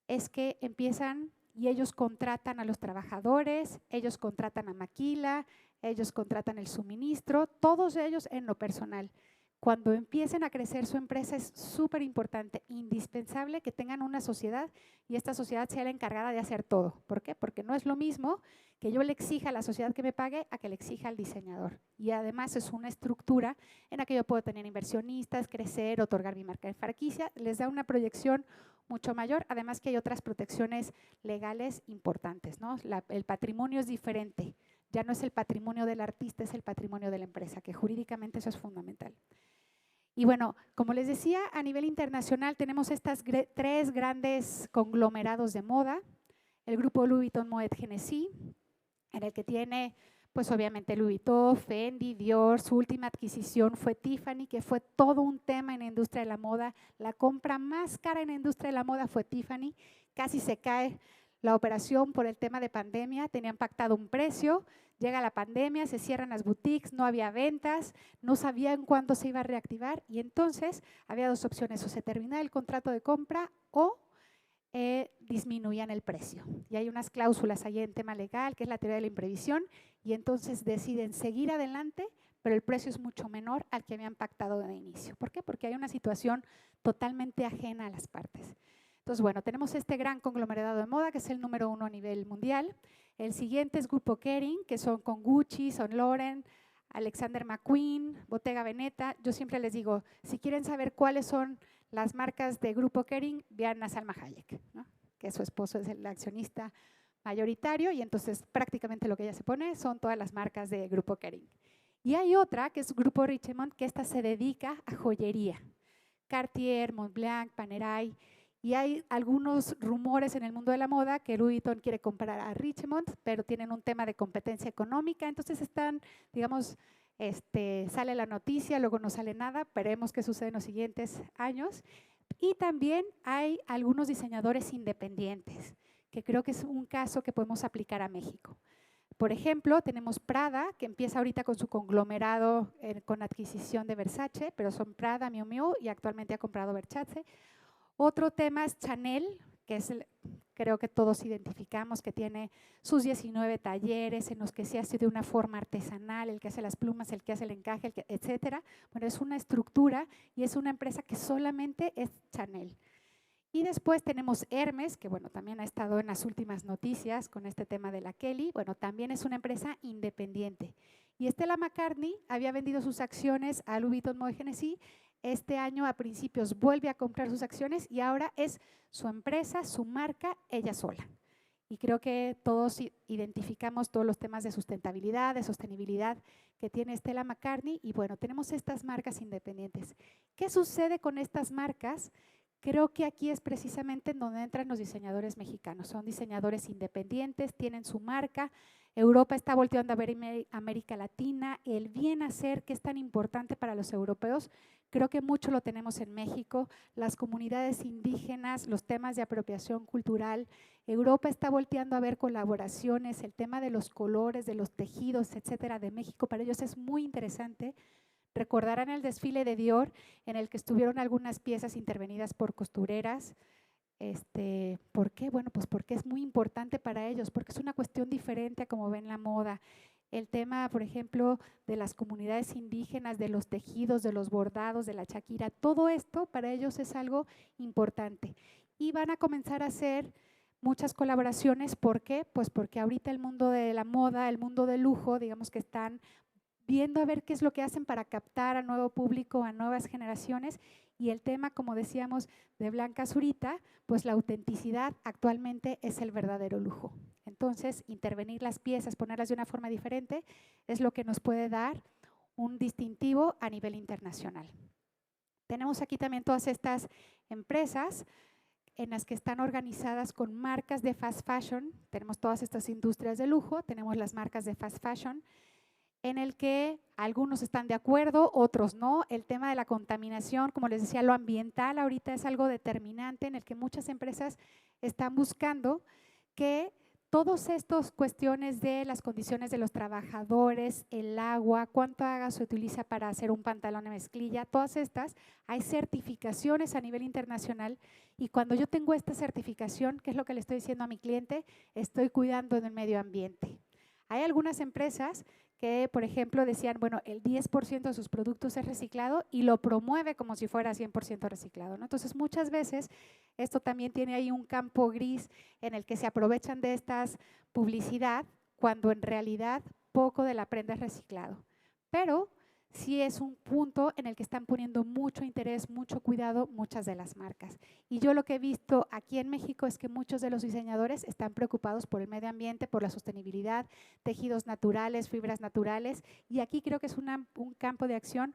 es que empiezan y ellos contratan a los trabajadores, ellos contratan a maquila, ellos contratan el suministro, todos ellos en lo personal. Cuando empiecen a crecer su empresa es súper importante, indispensable que tengan una sociedad y esta sociedad sea la encargada de hacer todo. ¿Por qué? Porque no es lo mismo que yo le exija a la sociedad que me pague a que le exija al diseñador. Y además es una estructura en la que yo puedo tener inversionistas, crecer, otorgar mi marca de franquicia, les da una proyección mucho mayor, además que hay otras protecciones legales importantes, ¿no? El patrimonio es diferente Ya no es el patrimonio del artista, es el patrimonio de la empresa, que jurídicamente eso es fundamental. Y bueno, como les decía, a nivel internacional tenemos estas tres grandes conglomerados de moda. El grupo Louis Vuitton Moet Hennessy, en el que tiene, pues obviamente Louis Vuitton, Fendi, Dior. Su última adquisición fue Tiffany, que fue todo un tema en la industria de la moda. La compra más cara en la industria de la moda fue Tiffany. Casi se cae la operación por el tema de pandemia. Tenían pactado un precio, llega la pandemia, se cierran las boutiques, no había ventas, no sabían cuándo se iba a reactivar y entonces había dos opciones: o se terminaba el contrato de compra o disminuían el precio. Y hay unas cláusulas ahí en tema legal, que es la teoría de la imprevisión, y entonces deciden seguir adelante, pero el precio es mucho menor al que habían pactado de inicio. ¿Por qué? Porque hay una situación totalmente ajena a las partes. Entonces, bueno, tenemos este gran conglomerado de moda, que es el número 1 a nivel mundial. El siguiente es Grupo Kering, que son con Gucci, Saint Laurent, Alexander McQueen, Bottega Veneta. Yo siempre les digo, si quieren saber cuáles son las marcas de Grupo Kering, vean a Salma Hayek, ¿no? Que su esposo es el accionista mayoritario y entonces prácticamente lo que ella se pone son todas las marcas de Grupo Kering. Y hay otra que es Grupo Richemont, que esta se dedica a joyería. Cartier, Montblanc, Panerai. Y hay algunos rumores en el mundo de la moda que Louis Vuitton quiere comprar a Richemont, pero tienen un tema de competencia económica, entonces están, digamos, sale la noticia, luego no sale nada, veremos qué sucede en los siguientes años. Y también hay algunos diseñadores independientes, que creo que es un caso que podemos aplicar a México. Por ejemplo, tenemos Prada, que empieza ahorita con su conglomerado con adquisición de Versace, pero son Prada, Miu Miu y actualmente ha comprado Versace. Otro tema es Chanel, que es creo que todos identificamos, que tiene sus 19 talleres en los que se hace de una forma artesanal, el que hace las plumas, el que hace el encaje, etcétera. Bueno, es una estructura y es una empresa que solamente es Chanel. Y después tenemos Hermes, que bueno, también ha estado en las últimas noticias con este tema de la Kelly. Bueno, también es una empresa independiente. Y Stella McCartney había vendido sus acciones a Louis Vuitton Moet Hennessy. Este año a principios vuelve a comprar sus acciones y ahora es su empresa, su marca, ella sola. Y creo que todos identificamos todos los temas de sustentabilidad, de sostenibilidad que tiene Stella McCartney. Y bueno, tenemos estas marcas independientes. ¿Qué sucede con estas marcas? Creo que aquí es precisamente en donde entran los diseñadores mexicanos. Son diseñadores independientes, tienen su marca. Europa está volteando a ver América Latina. El bien hacer, que es tan importante para los europeos, creo que mucho lo tenemos en México. Las comunidades indígenas, los temas de apropiación cultural. Europa está volteando a ver colaboraciones, el tema de los colores, de los tejidos, etcétera, de México. Para ellos es muy interesante. Recordarán el desfile de Dior en el que estuvieron algunas piezas intervenidas por costureras. ¿Por qué? Bueno, pues porque es muy importante para ellos, porque es una cuestión diferente a como ven la moda. El tema, por ejemplo, de las comunidades indígenas, de los tejidos, de los bordados, de la chaquira, todo esto para ellos es algo importante. Y van a comenzar a hacer muchas colaboraciones. ¿Por qué? Pues porque ahorita el mundo de la moda, el mundo del lujo, digamos que están viendo a ver qué es lo que hacen para captar a nuevo público, a nuevas generaciones. Y el tema, como decíamos, de Blanca Zurita, pues la autenticidad actualmente es el verdadero lujo. Entonces, intervenir las piezas, ponerlas de una forma diferente, es lo que nos puede dar un distintivo a nivel internacional. Tenemos aquí también todas estas empresas en las que están organizadas con marcas de fast fashion. Tenemos todas estas industrias de lujo, tenemos las marcas de fast fashion, en el que algunos están de acuerdo, otros no. El tema de la contaminación, como les decía, lo ambiental ahorita es algo determinante en el que muchas empresas están buscando que todas estas cuestiones de las condiciones de los trabajadores, el agua, cuánto agua se utiliza para hacer un pantalón de mezclilla, todas estas, hay certificaciones a nivel internacional y cuando yo tengo esta certificación, ¿qué es lo que le estoy diciendo a mi cliente? Estoy cuidando del medio ambiente. Hay algunas empresas que, por ejemplo, decían, bueno, el 10% de sus productos es reciclado y lo promueve como si fuera 100% reciclado, ¿no? Entonces, muchas veces esto también tiene ahí un campo gris en el que se aprovechan de estas publicidad cuando en realidad poco de la prenda es reciclado. Pero sí es un punto en el que están poniendo mucho interés, mucho cuidado muchas de las marcas. Y yo lo que he visto aquí en México es que muchos de los diseñadores están preocupados por el medio ambiente, por la sostenibilidad, tejidos naturales, fibras naturales, y aquí creo que es un campo de acción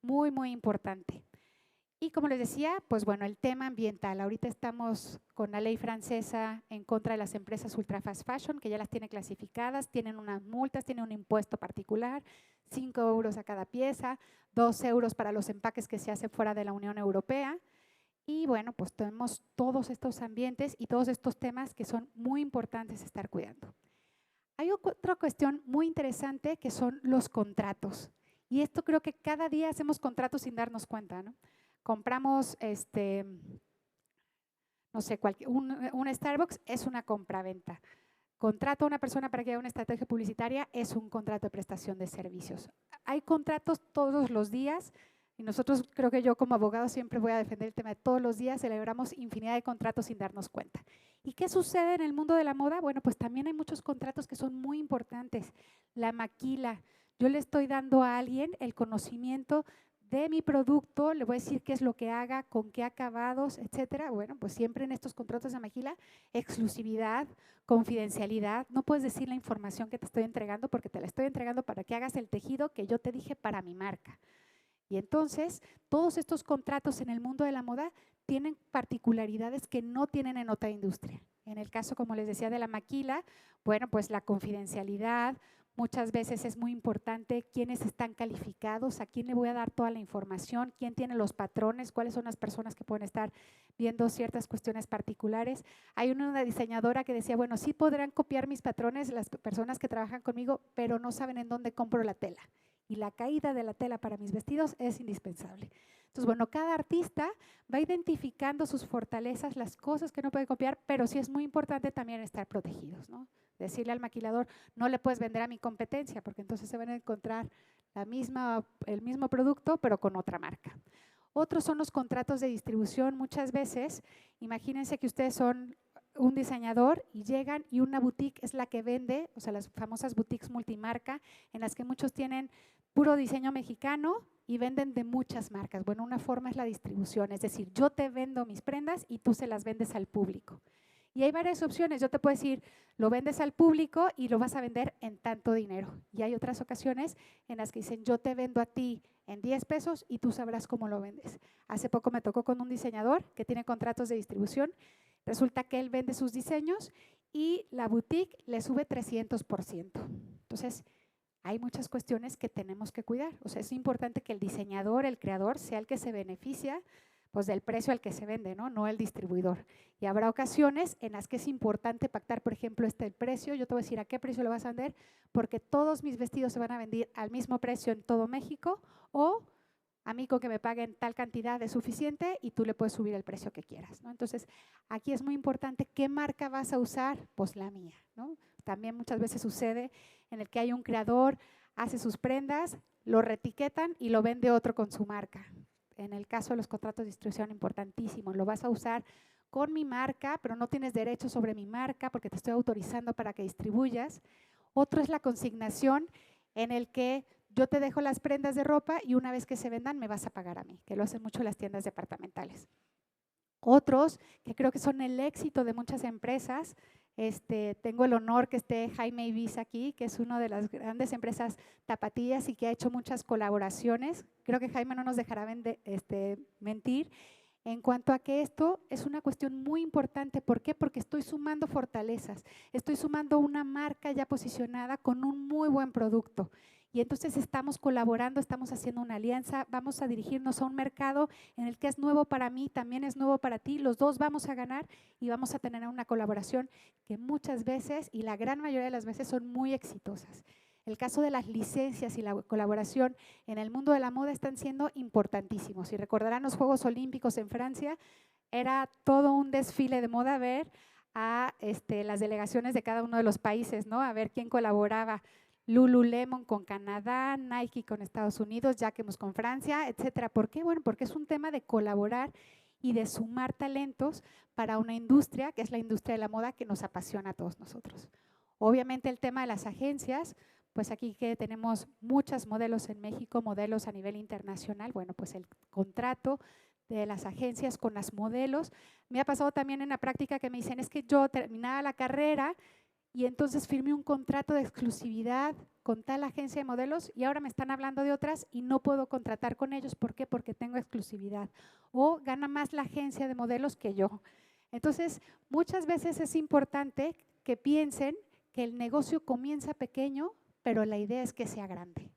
muy, muy importante. Y como les decía, pues bueno, el tema ambiental. Ahorita estamos con la ley francesa en contra de las empresas ultra fast fashion, que ya las tiene clasificadas, tienen unas multas, tienen un impuesto particular, 5 euros a cada pieza, 2 euros para los empaques que se hacen fuera de la Unión Europea. Y bueno, pues tenemos todos estos ambientes y todos estos temas que son muy importantes estar cuidando. Hay otra cuestión muy interesante que son los contratos. Y esto creo que cada día hacemos contratos sin darnos cuenta, ¿no? Compramos, no sé, un Starbucks es una compraventa. Contrato a una persona para que haga una estrategia publicitaria es un contrato de prestación de servicios. Hay contratos todos los días y nosotros, creo que yo como abogado siempre voy a defender el tema de todos los días, celebramos infinidad de contratos sin darnos cuenta. ¿Y qué sucede en el mundo de la moda? Bueno, pues también hay muchos contratos que son muy importantes. La maquila, yo le estoy dando a alguien el conocimiento de mi producto, le voy a decir qué es lo que haga, con qué acabados, etcétera. Bueno, pues siempre en estos contratos de maquila, exclusividad, confidencialidad. No puedes decir la información que te estoy entregando porque te la estoy entregando para que hagas el tejido que yo te dije para mi marca. Y entonces, todos estos contratos en el mundo de la moda tienen particularidades que no tienen en otra industria. En el caso, como les decía, de la maquila, bueno, pues la confidencialidad, muchas veces es muy importante quiénes están calificados, a quién le voy a dar toda la información, quién tiene los patrones, cuáles son las personas que pueden estar viendo ciertas cuestiones particulares. Hay una diseñadora que decía, bueno, sí podrán copiar mis patrones las personas que trabajan conmigo, pero no saben en dónde compro la tela. Y la caída de la tela para mis vestidos es indispensable. Entonces, bueno, cada artista va identificando sus fortalezas, las cosas que no puede copiar, pero sí es muy importante también estar protegidos, ¿no? Decirle al maquilador, no le puedes vender a mi competencia, porque entonces se van a encontrar el mismo producto, pero con otra marca. Otros son los contratos de distribución. Muchas veces, imagínense que ustedes son un diseñador y llegan y una boutique es la que vende, o sea, las famosas boutiques multimarca, en las que muchos tienen puro diseño mexicano y venden de muchas marcas. Bueno, una forma es la distribución, es decir, yo te vendo mis prendas y tú se las vendes al público. Y hay varias opciones, yo te puedo decir, lo vendes al público y lo vas a vender en tanto dinero. Y hay otras ocasiones en las que dicen, yo te vendo a ti en 10 pesos y tú sabrás cómo lo vendes. Hace poco me tocó con un diseñador que tiene contratos de distribución. Resulta que él vende sus diseños y la boutique le sube 300%. Entonces, hay muchas cuestiones que tenemos que cuidar. O sea, es importante que el diseñador, el creador, sea el que se beneficia pues del precio al que se vende, ¿no? El distribuidor. Y habrá ocasiones en las que es importante pactar, por ejemplo, el precio. Yo te voy a decir a qué precio lo vas a vender, porque todos mis vestidos se van a vender al mismo precio en todo México, o a mí con que me paguen tal cantidad es suficiente y tú le puedes subir el precio que quieras, ¿no? Entonces, aquí es muy importante qué marca vas a usar, pues la mía, ¿no? También muchas veces sucede en el que hay un creador, hace sus prendas, lo reetiquetan y lo vende otro con su marca. En el caso de los contratos de distribución, importantísimo, lo vas a usar con mi marca, pero no tienes derecho sobre mi marca porque te estoy autorizando para que distribuyas. Otro es la consignación, en el que yo te dejo las prendas de ropa y una vez que se vendan me vas a pagar a mí, que lo hacen mucho las tiendas departamentales. Otros que creo que son el éxito de muchas empresas, tengo el honor que esté Jaime Ibiza aquí, que es una de las grandes empresas tapatías y que ha hecho muchas colaboraciones. Creo que Jaime no nos dejará mentir en cuanto a que esto es una cuestión muy importante. ¿Por qué? Porque estoy sumando fortalezas, estoy sumando una marca ya posicionada con un muy buen producto. Y entonces estamos colaborando, estamos haciendo una alianza, vamos a dirigirnos a un mercado en el que es nuevo para mí, también es nuevo para ti, los dos vamos a ganar y vamos a tener una colaboración que muchas veces y la gran mayoría de las veces son muy exitosas. El caso de las licencias y la colaboración en el mundo de la moda están siendo importantísimos. Y recordarán los Juegos Olímpicos en Francia, era todo un desfile de moda ver a las delegaciones de cada uno de los países, ¿no? A ver quién colaboraba. Lululemon con Canadá, Nike con Estados Unidos, Jacquemus con Francia, etcétera. ¿Por qué? Bueno, porque es un tema de colaborar y de sumar talentos para una industria que es la industria de la moda que nos apasiona a todos nosotros. Obviamente el tema de las agencias, pues aquí que tenemos muchos modelos en México, modelos a nivel internacional, bueno, pues el contrato de las agencias con las modelos. Me ha pasado también en la práctica que me dicen, es que yo terminaba la carrera y entonces firmé un contrato de exclusividad con tal agencia de modelos y ahora me están hablando de otras y no puedo contratar con ellos. ¿Por qué? Porque tengo exclusividad. O gana más la agencia de modelos que yo. Entonces, muchas veces es importante que piensen que el negocio comienza pequeño, pero la idea es que sea grande.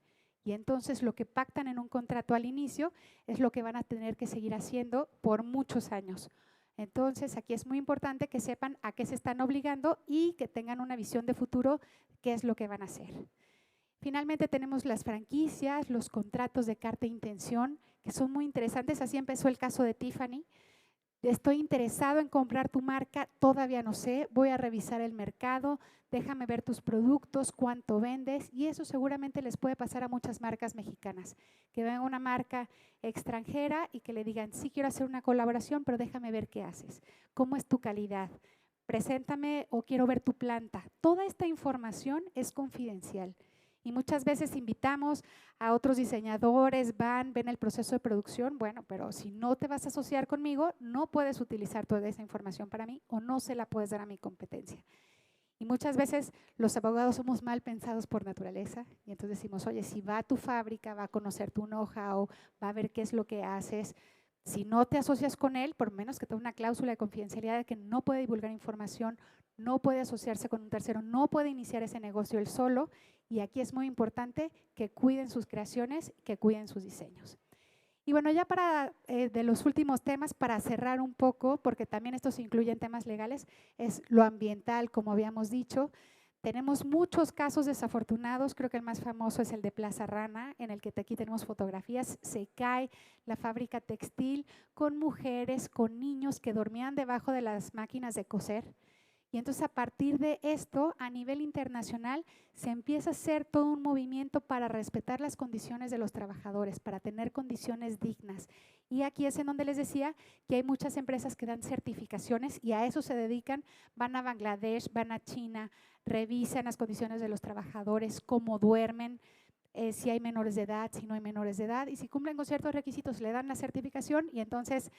Y entonces lo que pactan en un contrato al inicio es lo que van a tener que seguir haciendo por muchos años. Entonces, aquí es muy importante que sepan a qué se están obligando y que tengan una visión de futuro, qué es lo que van a hacer. Finalmente tenemos las franquicias, los contratos de carta de intención, que son muy interesantes. Así empezó el caso de Tiffany. Estoy interesado en comprar tu marca, todavía no sé, voy a revisar el mercado, déjame ver tus productos, cuánto vendes, y eso seguramente les puede pasar a muchas marcas mexicanas, que vean una marca extranjera y que le digan, sí quiero hacer una colaboración, pero déjame ver qué haces, cómo es tu calidad, preséntame o quiero ver tu planta. Toda esta información es confidencial. Y muchas veces invitamos a otros diseñadores, ven el proceso de producción, bueno, pero si no te vas a asociar conmigo, no puedes utilizar toda esa información para mí o no se la puedes dar a mi competencia. Y muchas veces los abogados somos mal pensados por naturaleza y entonces decimos, oye, si va a tu fábrica, va a conocer tu know-how, va a ver qué es lo que haces. Si no te asocias con él, por menos que tenga una cláusula de confidencialidad de que no puede divulgar información, no puede asociarse con un tercero, no puede iniciar ese negocio él solo. Y aquí es muy importante que cuiden sus creaciones, que cuiden sus diseños. Y bueno, ya para de los últimos temas, para cerrar un poco, porque también estos incluyen temas legales, es lo ambiental, como habíamos dicho. Tenemos muchos casos desafortunados, creo que el más famoso es el de Plaza Rana, en el que aquí tenemos fotografías, se cae la fábrica textil con mujeres, con niños que dormían debajo de las máquinas de coser. Y entonces a partir de esto, a nivel internacional, se empieza a hacer todo un movimiento para respetar las condiciones de los trabajadores, para tener condiciones dignas. Y aquí es en donde les decía que hay muchas empresas que dan certificaciones y a eso se dedican, van a Bangladesh, van a China, revisan las condiciones de los trabajadores, cómo duermen, si hay menores de edad, si no hay menores de edad, y si cumplen con ciertos requisitos, le dan la certificación y entonces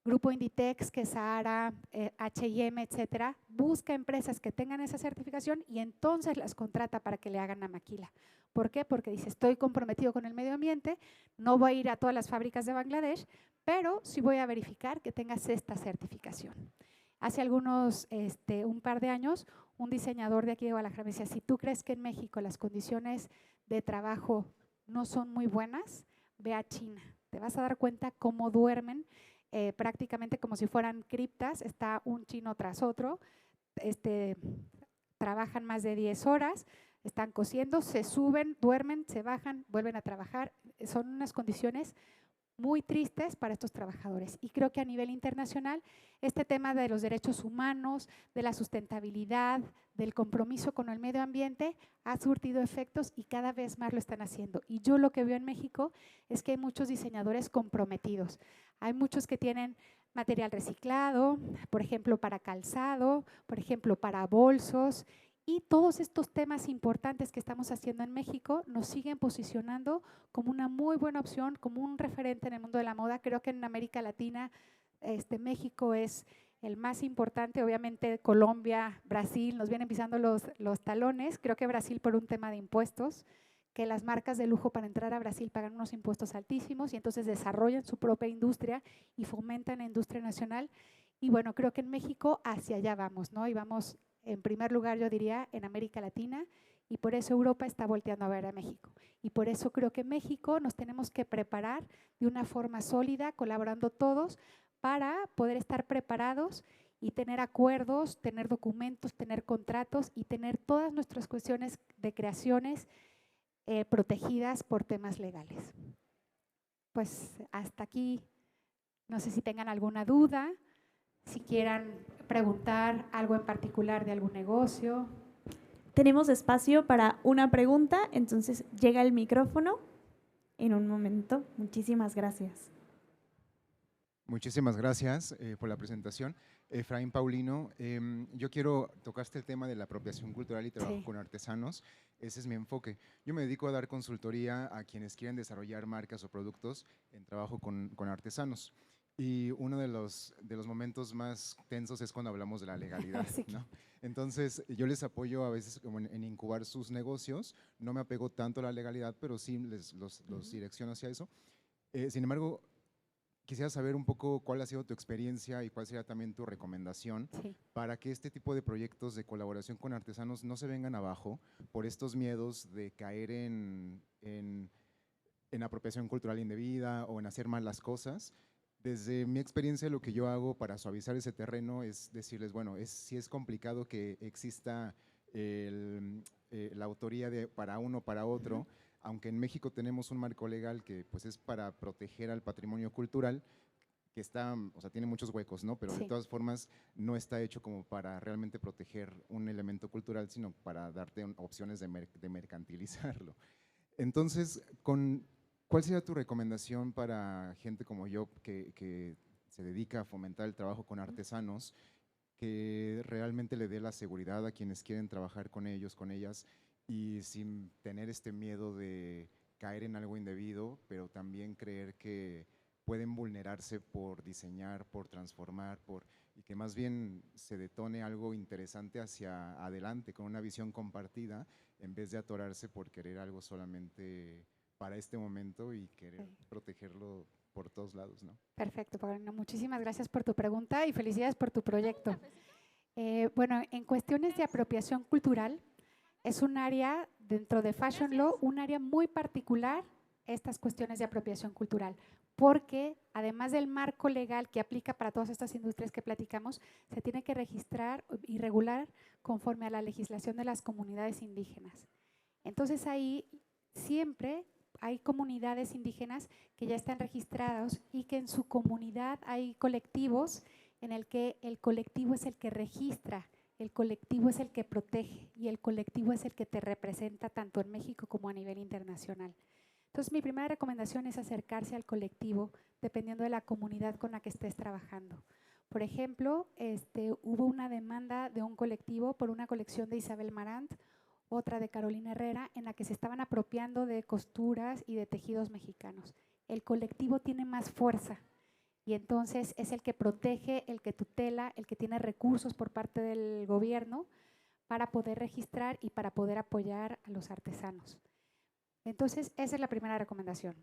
Grupo Inditex, que Zara, H&M, etcétera, busca empresas que tengan esa certificación y entonces las contrata para que le hagan la maquila. ¿Por qué? Porque dice, estoy comprometido con el medio ambiente, no voy a ir a todas las fábricas de Bangladesh, pero sí voy a verificar que tengas esta certificación. Hace un par de años, un diseñador de aquí de Guadalajara me decía, si tú crees que en México las condiciones de trabajo no son muy buenas, ve a China. Te vas a dar cuenta cómo duermen, prácticamente como si fueran criptas, está un chino tras otro, trabajan más de 10 horas, están cosiendo, se suben, duermen, se bajan, vuelven a trabajar. Son unas condiciones muy tristes para estos trabajadores. Y creo que a nivel internacional, este tema de los derechos humanos, de la sustentabilidad, del compromiso con el medio ambiente, ha surtido efectos y cada vez más lo están haciendo. Y yo lo que veo en México es que hay muchos diseñadores comprometidos. Hay muchos que tienen material reciclado, por ejemplo, para calzado, por ejemplo, para bolsos. Y todos estos temas importantes que estamos haciendo en México nos siguen posicionando como una muy buena opción, como un referente en el mundo de la moda. Creo que en América Latina México es el más importante. Obviamente Colombia, Brasil nos vienen pisando los talones. Creo que Brasil por un tema de impuestos, que las marcas de lujo para entrar a Brasil pagan unos impuestos altísimos y entonces desarrollan su propia industria y fomentan la industria nacional. Y bueno, creo que en México hacia allá vamos, ¿no? Y vamos en primer lugar, yo diría, en América Latina, y por eso Europa está volteando a ver a México. Y por eso creo que México nos tenemos que preparar de una forma sólida, colaborando todos, para poder estar preparados y tener acuerdos, tener documentos, tener contratos y tener todas nuestras cuestiones de creaciones protegidas por temas legales. Pues hasta aquí, no sé si tengan alguna duda. Si quieran preguntar algo en particular de algún negocio. Tenemos espacio para una pregunta, entonces llega el micrófono en un momento. Muchísimas gracias. Muchísimas gracias por la presentación. Efraín Paulino. Yo quiero tocaste el tema de la apropiación cultural y trabajo con artesanos. Ese es mi enfoque. Yo me dedico a dar consultoría a quienes quieren desarrollar marcas o productos en trabajo con artesanos. Y uno de los momentos más tensos es cuando hablamos de la legalidad, Sí. ¿no? Entonces, yo les apoyo a veces como en incubar sus negocios. No me apego tanto a la legalidad, pero sí los direcciono hacia eso. Sin embargo, quisiera saber un poco cuál ha sido tu experiencia y cuál sería también tu recomendación para que este tipo de proyectos de colaboración con artesanos no se vengan abajo por estos miedos de caer en apropiación cultural indebida o en hacer mal las cosas. Desde mi experiencia, lo que yo hago para suavizar ese terreno es decirles, bueno, sí es complicado que exista la autoría para uno, para otro, aunque en México tenemos un marco legal que pues es para proteger al patrimonio cultural, que está, o sea, tiene muchos huecos, ¿no? Pero de todas formas no está hecho como para realmente proteger un elemento cultural, sino para darte opciones de mercantilizarlo. Entonces, ¿cuál sería tu recomendación para gente como yo que se dedica a fomentar el trabajo con artesanos, que realmente le dé la seguridad a quienes quieren trabajar con ellos, con ellas, y sin tener este miedo de caer en algo indebido, pero también creer que pueden vulnerarse por diseñar, por transformar, y que más bien se detone algo interesante hacia adelante, con una visión compartida, en vez de atorarse por querer algo solamente para este momento y querer protegerlo por todos lados, ¿no? Perfecto, Paulina. Muchísimas gracias por tu pregunta y felicidades por tu proyecto. Bueno, en cuestiones de apropiación cultural, es un área dentro de Fashion Law, un área muy particular, estas cuestiones de apropiación cultural, porque además del marco legal que aplica para todas estas industrias que platicamos, se tiene que registrar y regular conforme a la legislación de las comunidades indígenas. Entonces ahí siempre hay comunidades indígenas que ya están registrados y que en su comunidad hay colectivos en el que el colectivo es el que registra, el colectivo es el que protege y el colectivo es el que te representa tanto en México como a nivel internacional. Entonces, mi primera recomendación es acercarse al colectivo dependiendo de la comunidad con la que estés trabajando. Por ejemplo, hubo una demanda de un colectivo por una colección de Isabel Marant, otra de Carolina Herrera, en la que se estaban apropiando de costuras y de tejidos mexicanos. El colectivo tiene más fuerza y entonces es el que protege, el que tutela, el que tiene recursos por parte del gobierno para poder registrar y para poder apoyar a los artesanos. Entonces, esa es la primera recomendación.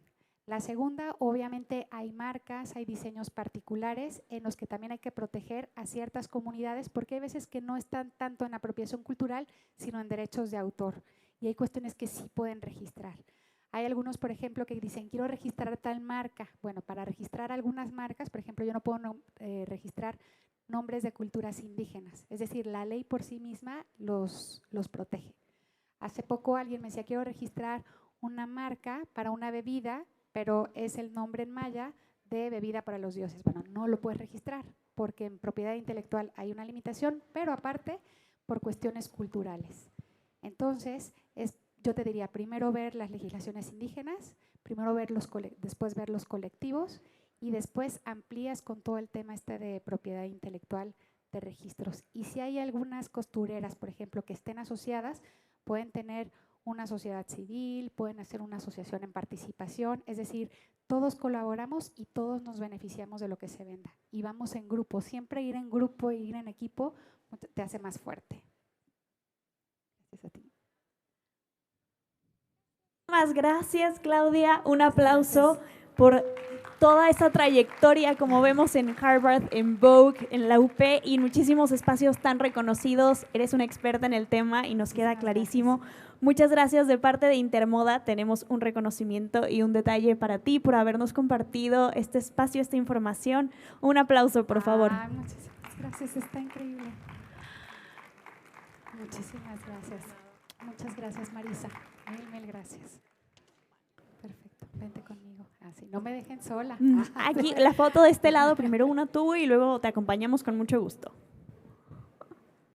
La segunda, obviamente hay marcas, hay diseños particulares en los que también hay que proteger a ciertas comunidades porque hay veces que no están tanto en apropiación cultural, sino en derechos de autor. Y hay cuestiones que sí pueden registrar. Hay algunos, por ejemplo, que dicen, quiero registrar tal marca. Bueno, para registrar algunas marcas, por ejemplo, yo no puedo registrar nombres de culturas indígenas. Es decir, la ley por sí misma los protege. Hace poco alguien me decía, quiero registrar una marca para una bebida, pero es el nombre en maya de bebida para los dioses. Bueno, no lo puedes registrar porque en propiedad intelectual hay una limitación, pero aparte por cuestiones culturales. Entonces, yo te diría, primero ver las legislaciones indígenas, primero después ver los colectivos y después amplías con todo el tema de propiedad intelectual de registros. Y si hay algunas costureras, por ejemplo, que estén asociadas, pueden tener una sociedad civil, pueden hacer una asociación en participación, es decir, todos colaboramos y todos nos beneficiamos de lo que se venda. Y vamos en grupo, siempre ir en grupo e ir en equipo te hace más fuerte. Gracias a ti. Más gracias, Claudia. Un aplauso por toda esa trayectoria, como vemos en Harvard, en Vogue, en la UP y muchísimos espacios tan reconocidos. Eres una experta en el tema y nos queda clarísimo. Muchas gracias. De parte de Intermoda tenemos un reconocimiento y un detalle para ti por habernos compartido este espacio, esta información. Un aplauso, por favor. Muchísimas gracias, está increíble. Muchísimas gracias. Muchas gracias, Marisa. Mil gracias. Perfecto, vente conmigo. Así, no me dejen sola. Aquí, la foto de este lado, primero una tú y luego te acompañamos con mucho gusto.